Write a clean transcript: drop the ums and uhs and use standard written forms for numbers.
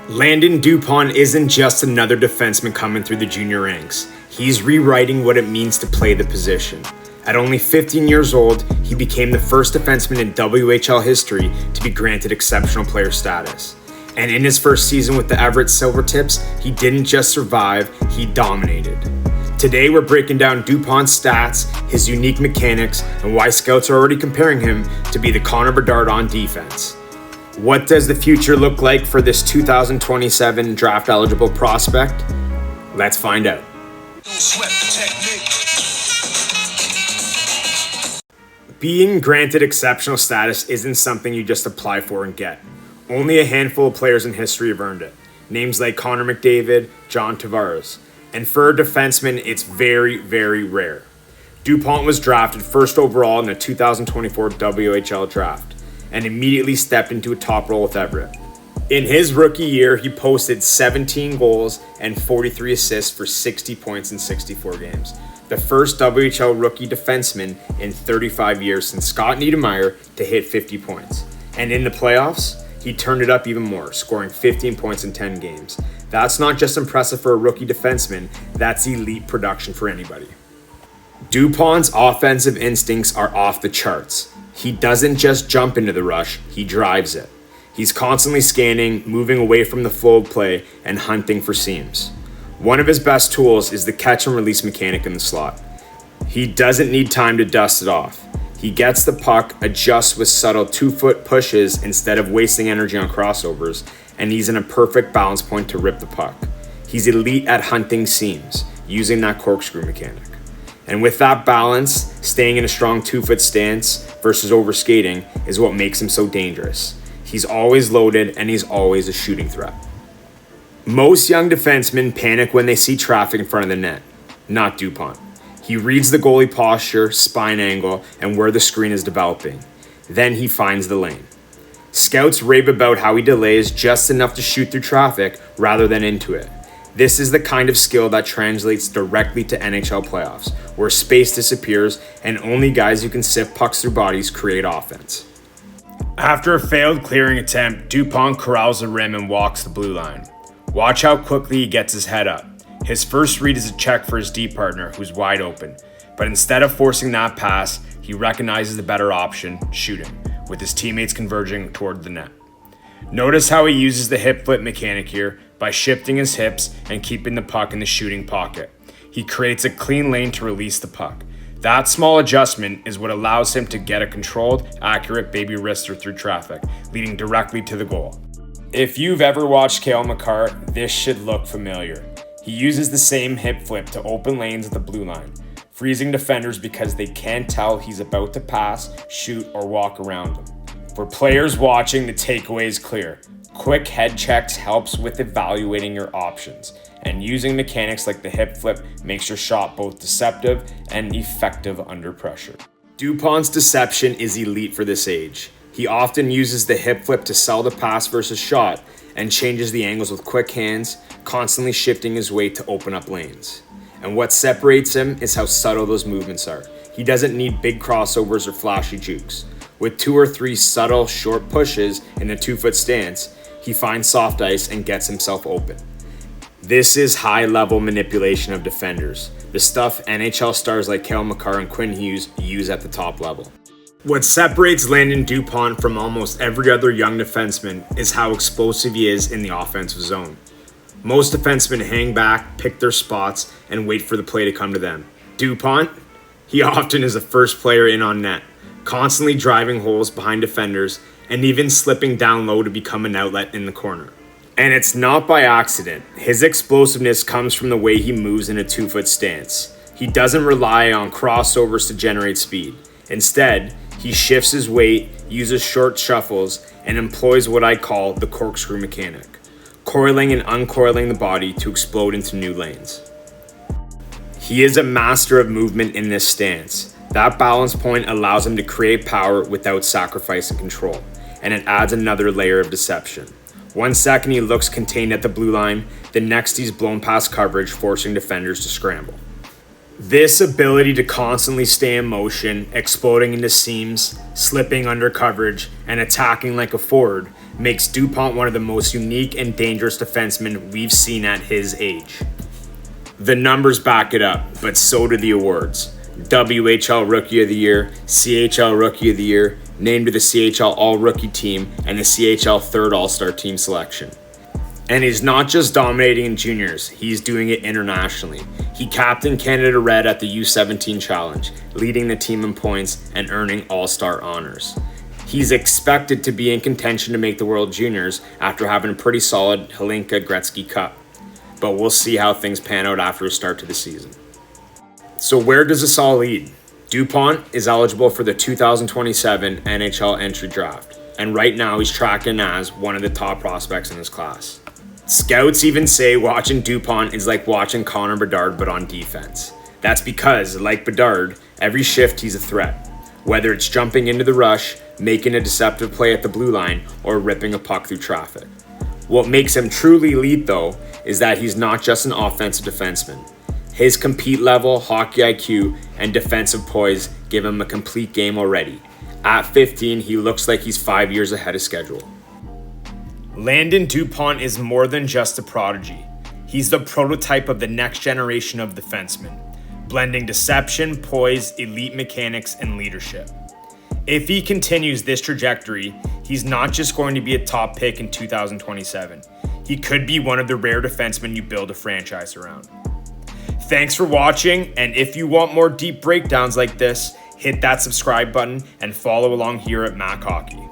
Landon DuPont isn't just another defenseman coming through the junior ranks. He's rewriting what it means to play the position. At only 15 years old, he became the first defenseman in WHL history to be granted exceptional player status. And in his first season with the Everett Silvertips, he didn't just survive, he dominated. Today we're breaking down DuPont's stats, his unique mechanics, and why scouts are already comparing him to be the Connor Bedard on defense. What does the future look like for this 2027 draft eligible prospect? Let's find out. Being granted exceptional status isn't something you just apply for and get. Only a handful of players in history have earned it. Names like Connor McDavid, John Tavares. And for a defenseman, it's very, very rare. DuPont was drafted first overall in the 2024 WHL Draft and immediately stepped into a top role with Everett. In his rookie year, he posted 17 goals and 43 assists for 60 points in 64 games. The first WHL rookie defenseman in 35 years since Scott Niedermayer to hit 50 points. And in the playoffs, he turned it up even more, scoring 15 points in 10 games. That's not just impressive for a rookie defenseman, that's elite production for anybody. DuPont's offensive instincts are off the charts. He doesn't just jump into the rush, he drives it. He's constantly scanning, moving away from the flow of play, and hunting for seams. One of his best tools is the catch and release mechanic in the slot. He doesn't need time to dust it off. He gets the puck, adjusts with subtle 2-foot pushes instead of wasting energy on crossovers, and he's in a perfect balance point to rip the puck. He's elite at hunting seams, using that corkscrew mechanic. And with that balance, staying in a strong 2-foot stance versus overskating is what makes him so dangerous. He's always loaded and he's always a shooting threat. Most young defensemen panic when they see traffic in front of the net, not DuPont. He reads the goalie posture, spine angle, and where the screen is developing. Then he finds the lane. Scouts rave about how he delays just enough to shoot through traffic rather than into it. This is the kind of skill that translates directly to NHL playoffs, where space disappears and only guys who can sift pucks through bodies create offense. After a failed clearing attempt, DuPont corrals the rim and walks the blue line. Watch how quickly he gets his head up. His first read is a check for his D partner, who's wide open. But instead of forcing that pass, he recognizes the better option, shooting, with his teammates converging toward the net. Notice how he uses the hip flip mechanic here by shifting his hips and keeping the puck in the shooting pocket. He creates a clean lane to release the puck. That small adjustment is what allows him to get a controlled, accurate baby wrister through traffic, leading directly to the goal. If you've ever watched Cale Makar, this should look familiar. He uses the same hip flip to open lanes at the blue line, freezing defenders because they can't tell he's about to pass, shoot, or walk around them. For players watching, the takeaway is clear. Quick head checks helps with evaluating your options, and using mechanics like the hip flip makes your shot both deceptive and effective under pressure. DuPont's deception is elite for this age. He often uses the hip flip to sell the pass versus shot and changes the angles with quick hands, constantly shifting his weight to open up lanes. And what separates him is how subtle those movements are. He doesn't need big crossovers or flashy jukes. With 2 or 3 subtle, short pushes in a 2-foot stance, he finds soft ice and gets himself open. This is high-level manipulation of defenders, the stuff NHL stars like Cale Makar and Quinn Hughes use at the top level. What separates Landon DuPont from almost every other young defenseman is how explosive he is in the offensive zone. Most defensemen hang back, pick their spots, and wait for the play to come to them. DuPont? He often is the first player in on net, constantly driving holes behind defenders and even slipping down low to become an outlet in the corner. And it's not by accident. His explosiveness comes from the way he moves in a 2-foot stance. He doesn't rely on crossovers to generate speed. Instead, he shifts his weight, uses short shuffles, and employs what I call the corkscrew mechanic, coiling and uncoiling the body to explode into new lanes. He is a master of movement in this stance. That balance point allows him to create power without sacrificing control, and it adds another layer of deception. 1 second he looks contained at the blue line, the next he's blown past coverage, forcing defenders to scramble. This ability to constantly stay in motion, exploding into seams, slipping under coverage, and attacking like a forward makes DuPont one of the most unique and dangerous defensemen we've seen at his age. The numbers back it up, but so do the awards. WHL Rookie of the Year, CHL Rookie of the Year, named to the CHL All-Rookie Team, and the CHL Third All-Star Team selection. And he's not just dominating in juniors, he's doing it internationally. He captained Canada Red at the U17 Challenge, leading the team in points and earning All-Star honors. He's expected to be in contention to make the World Juniors after having a pretty solid Hlinka Gretzky Cup. But we'll see how things pan out after a start to the season. So where does this all lead? DuPont is eligible for the 2027 NHL Entry Draft, and right now he's tracking as one of the top prospects in his class. Scouts even say watching DuPont is like watching Connor Bedard but on defense. That's because, like Bedard, every shift he's a threat. Whether it's jumping into the rush, making a deceptive play at the blue line, or ripping a puck through traffic. What makes him truly elite though, is that he's not just an offensive defenseman. His compete level, hockey IQ, and defensive poise give him a complete game already. At 15, he looks like he's 5 years ahead of schedule. Landon DuPont is more than just a prodigy. He's the prototype of the next generation of defensemen, blending deception, poise, elite mechanics, and leadership. If he continues this trajectory, he's not just going to be a top pick in 2027. He could be one of the rare defensemen you build a franchise around. Thanks for watching, and if you want more deep breakdowns like this, hit that subscribe button and follow along here at Mac Hockey.